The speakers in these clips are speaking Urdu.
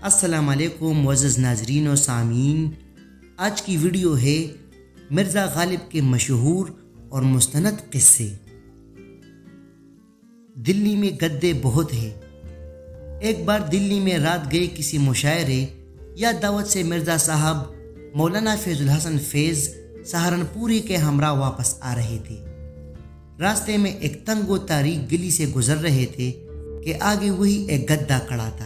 السلام علیکم معزز ناظرین و سامعین، آج کی ویڈیو ہے مرزا غالب کے مشہور اور مستند قصے۔ دلی میں گدے بہت ہیں۔ ایک بار دلی میں رات گئے کسی مشاعرے یا دعوت سے مرزا صاحب مولانا فیض الحسن فیض سہارنپوری کے ہمراہ واپس آ رہے تھے۔ راستے میں ایک تنگ و تاریک گلی سے گزر رہے تھے کہ آگے وہی ایک گدا کھڑا تھا۔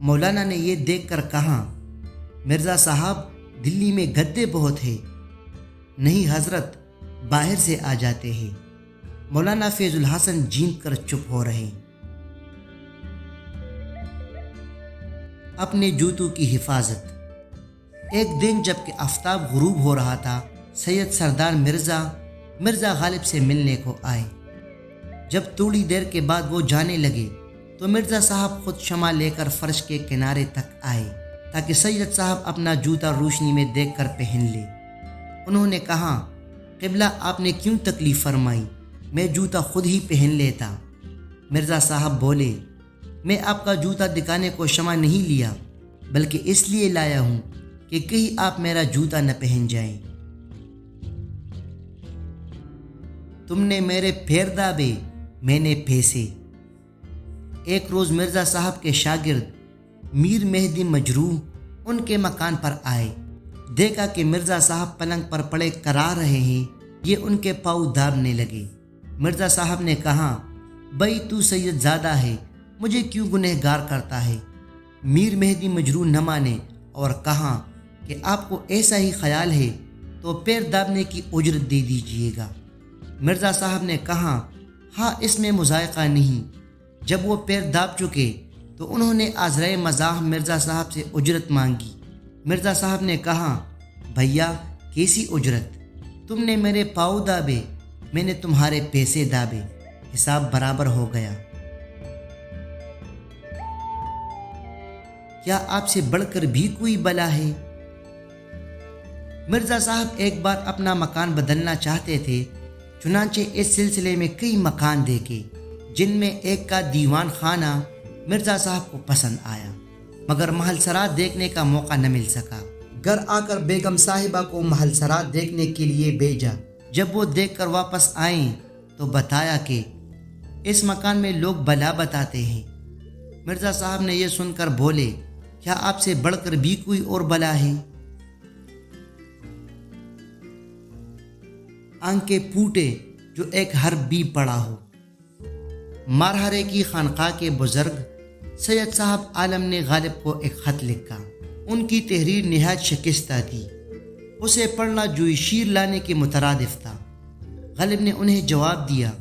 مولانا نے یہ دیکھ کر کہا، مرزا صاحب دلی میں گدے بہت ہیں۔ نہیں حضرت، باہر سے آ جاتے ہیں۔ مولانا فیض الحسن جھینک کر چپ ہو رہے۔ اپنے جوتوں کی حفاظت۔ ایک دن جب کہ آفتاب غروب ہو رہا تھا، سید سردار مرزا غالب سے ملنے کو آئے۔ جب تھوڑی دیر کے بعد وہ جانے لگے تو مرزا صاحب خود شمع لے کر فرش کے کنارے تک آئے تاکہ سید صاحب اپنا جوتا روشنی میں دیکھ کر پہن لے۔ انہوں نے کہا، قبلہ آپ نے کیوں تکلیف فرمائی، میں جوتا خود ہی پہن لیتا۔ مرزا صاحب بولے، میں آپ کا جوتا دکھانے کو شمع نہیں لیا، بلکہ اس لیے لایا ہوں کہ کہیں آپ میرا جوتا نہ پہن جائیں۔ تم نے میرے پیر دابے، میں نے پھیسے۔ ایک روز مرزا صاحب کے شاگرد میر مہدی مجروح ان کے مکان پر آئے۔ دیکھا کہ مرزا صاحب پلنگ پر پڑے کرا رہے ہیں، یہ ان کے پاؤں دابنے لگے۔ مرزا صاحب نے کہا، بھائی تو سید زادہ ہے، مجھے کیوں گنہگار کرتا ہے؟ میر مہدی مجروح نہ مانے اور کہا کہ آپ کو ایسا ہی خیال ہے تو پیر دابنے کی اجرت دے دیجیے گا۔ مرزا صاحب نے کہا، ہاں اس میں مذائقہ نہیں۔ جب وہ پیر داب چکے تو انہوں نے آزرائے مزاح مرزا صاحب سے اجرت مانگی۔ مرزا صاحب نے کہا، بھیا کیسی اجرت؟ تم نے میرے پاؤں دابے، میں نے تمہارے پیسے دابے، حساب برابر ہو گیا۔ کیا آپ سے بڑھ کر بھی کوئی بلا ہے؟ مرزا صاحب ایک بار اپنا مکان بدلنا چاہتے تھے، چنانچہ اس سلسلے میں کئی مکان دیکھے، جن میں ایک کا دیوان خانہ مرزا صاحب کو پسند آیا، مگر محل سرات دیکھنے کا موقع نہ مل سکا۔ گھر آ کر بیگم صاحبہ کو محل سرات دیکھنے کے لیے بھیجا۔ جب وہ دیکھ کر واپس آئیں تو بتایا کہ اس مکان میں لوگ بلا بتاتے ہیں۔ مرزا صاحب نے یہ سن کر بولے، کیا آپ سے بڑھ کر بھی کوئی اور بلا ہے؟ آنکھیں پھوٹے جو ایک حرف بھی پڑا ہو۔ مارہرے کی خانقاہ کے بزرگ سید صاحب عالم نے غالب کو ایک خط لکھا۔ ان کی تحریر نہایت شکستہ تھی، اسے پڑھنا جوئی شیر لانے کے مترادف تھا۔ غالب نے انہیں جواب دیا،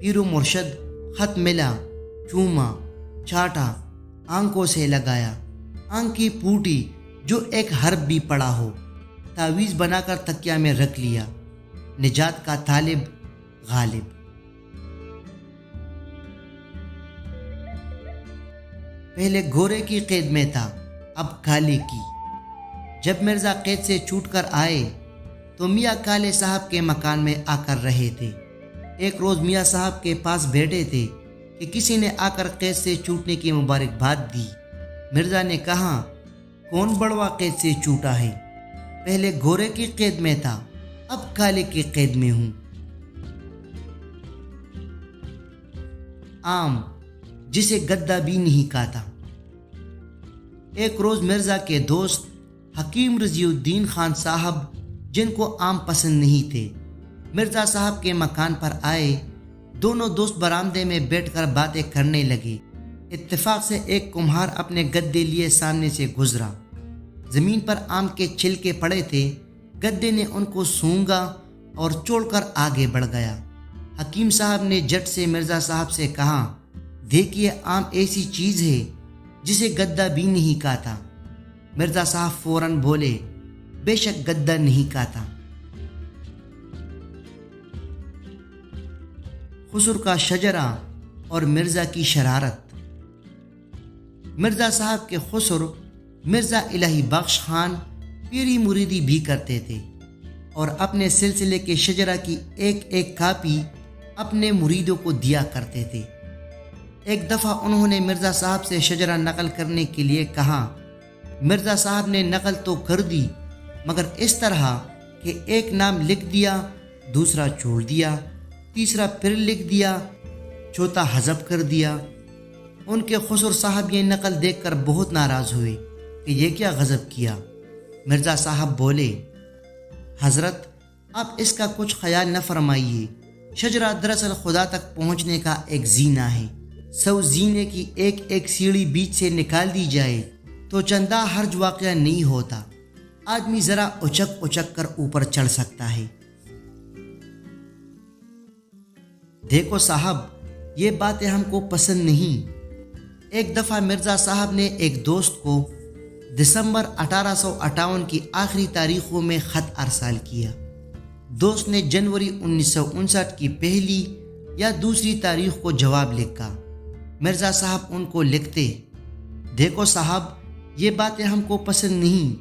پیر و مرشد، خط ملا، چوما، چاٹا، آنکھوں سے لگایا، آنکھیں پھوٹی جو ایک حرف بھی پڑا ہو، تعویذ بنا کر تکیہ میں رکھ لیا، نجات کا طالب غالب۔ پہلے گھوڑے کی قید میں تھا، اب کالے کی۔ جب مرزا قید سے چھوٹ کر آئے تو میاں کالے صاحب کے مکان میں آ کر رہے تھے۔ ایک روز میاں صاحب کے پاس بیٹھے تھے کہ کسی نے آ کر قید سے چھوٹنے کی مبارکباد دی۔ مرزا نے کہا، کون بڑوا قید سے چھوٹا ہے؟ پہلے گھوڑے کی قید میں تھا، اب کالے کی قید میں ہوں۔ آم جسے گدا بھی نہیں کہتا۔ ایک روز مرزا کے دوست حکیم رضی الدین خان صاحب، جن کو آم پسند نہیں تھے، مرزا صاحب کے مکان پر آئے۔ دونوں دوست برآمدے میں بیٹھ کر باتیں کرنے لگے۔ اتفاق سے ایک کمہار اپنے گدے لیے سامنے سے گزرا۔ زمین پر آم کے چھلکے پڑے تھے۔ گدے نے ان کو سونگا اور چھوڑ کر آگے بڑھ گیا۔ حکیم صاحب نے جٹ سے مرزا صاحب سے کہا، دیکھیے آم ایسی چیز ہے جسے گدا بھی نہیں کہتا۔ مرزا صاحب فوراً بولے، بے شک گدا نہیں کہتا۔ خسر کا شجرہ اور مرزا کی شرارت۔ مرزا صاحب کے خسر مرزا الہی بخش خان پیری مریدی بھی کرتے تھے اور اپنے سلسلے کے شجرہ کی ایک ایک کاپی اپنے مریدوں کو دیا کرتے تھے۔ ایک دفعہ انہوں نے مرزا صاحب سے شجرہ نقل کرنے کے لیے کہا مرزا صاحب نے نقل تو کر دی مگر اس طرح کہ ایک نام لکھ دیا، دوسرا چھوڑ دیا، تیسرا پھر لکھ دیا، چوتھا حذف کر دیا۔ ان کے خسر صاحب یہ نقل دیکھ کر بہت ناراض ہوئے کہ یہ کیا غضب کیا۔ مرزا صاحب بولے، حضرت آپ اس کا کچھ خیال نہ فرمائیے، شجرہ دراصل خدا تک پہنچنے کا ایک زینہ ہے۔ 100 زینے کی ایک ایک سیڑھی بیچ سے نکال دی جائے تو چندہ حرج واقعہ نہیں ہوتا، آدمی ذرا اچک اچک کر اوپر چڑھ سکتا ہے۔ دیکھو صاحب، یہ باتیں ہم کو پسند نہیں۔ ایک دفعہ مرزا صاحب نے ایک دوست کو دسمبر 1858 کی آخری تاریخوں میں خط ارسال کیا۔ دوست نے جنوری 1959 کی پہلی یا دوسری تاریخ کو جواب لکھا۔ مرزا صاحب ان کو لکھتے، دیکھو صاحب، یہ باتیں ہم کو پسند نہیں۔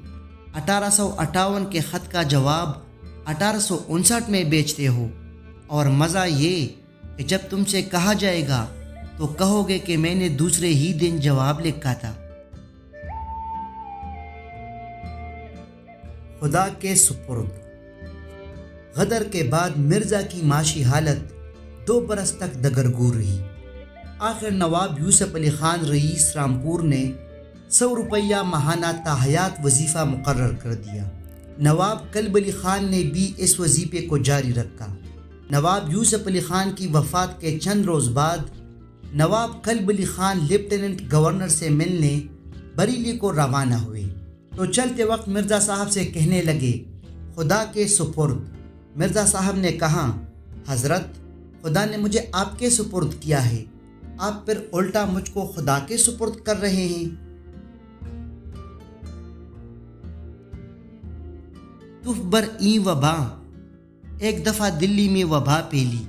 1858 کے خط کا جواب 1859 میں بیچتے ہو، اور مزہ یہ کہ جب تم سے کہا جائے گا تو کہو گے کہ میں نے دوسرے ہی دن جواب لکھا تھا۔ خدا کے سپرد۔ غدر کے بعد مرزا کی معاشی حالت 2 برس تک دگرگوں رہی۔ آخر نواب یوسف علی خان رئیس رامپور نے 100 روپیہ ماہانہ تاحیات وظیفہ مقرر کر دیا۔ نواب کلب علی خان نے بھی اس وظیفے کو جاری رکھا۔ نواب یوسف علی خان کی وفات کے چند روز بعد نواب club Ali Khan lieutenant governor سے ملنے بریلی کو روانہ ہوئے تو چلتے وقت مرزا صاحب سے کہنے لگے، خدا کے سپرد۔ مرزا صاحب نے کہا، حضرت خدا نے مجھے آپ کے سپرد کیا ہے، آپ پھر الٹا مجھ کو خدا کے سپرد کر رہے ہیں۔ تف بر این وبا۔ ایک دفعہ دلی میں وبا پھیلی۔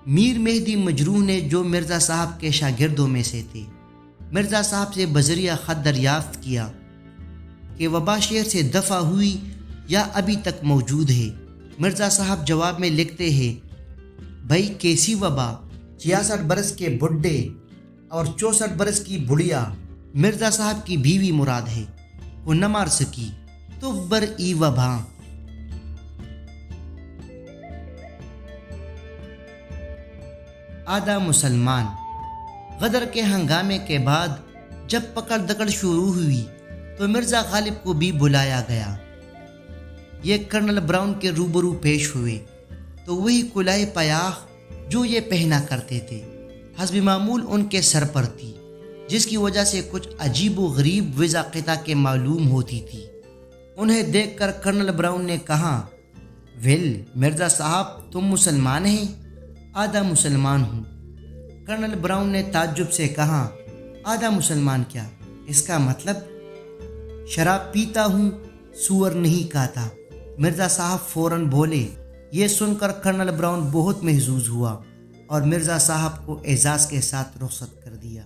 میر مہدی مجروح نے، جو مرزا صاحب کے شاگردوں میں سے تھے، مرزا صاحب سے بذریعہ خط دریافت کیا کہ وبا شہر سے دفع ہوئی یا ابھی تک موجود ہے۔ مرزا صاحب جواب میں لکھتے ہیں، بھائی کیسی وبا؟ 66 برس کے بڈھے اور 64 برس کی بڑھیا، مرزا صاحب کی بیوی مراد ہے، وہ نہ مار سکی، تو بر ای وبا۔ آدھا مسلمان۔ غدر کے ہنگامے کے بعد جب پکڑ دکڑ شروع ہوئی تو مرزا غالب کو بھی بلایا گیا۔ یہ کرنل براؤن کے روبرو پیش ہوئے تو وہی کلائے پیاخ جو یہ پہنا کرتے تھے حسب معمول ان کے سر پر تھی، جس کی وجہ سے کچھ عجیب و غریب وضاقتہ کے معلوم ہوتی تھی۔ انہیں دیکھ کر کرنل براؤن نے کہا، ویل مرزا صاحب تم مسلمان ہیں؟ آدھا مسلمان ہوں۔ کرنل براؤن نے تعجب سے کہا، آدھا مسلمان کیا؟ اس کا مطلب؟ شراب پیتا ہوں، سور نہیں کھاتا۔ مرزا صاحب فوراً بولے۔ یہ سن کر کرنل براؤن بہت محظوظ ہوا اور مرزا صاحب کو اعزاز کے ساتھ رخصت کر دیا۔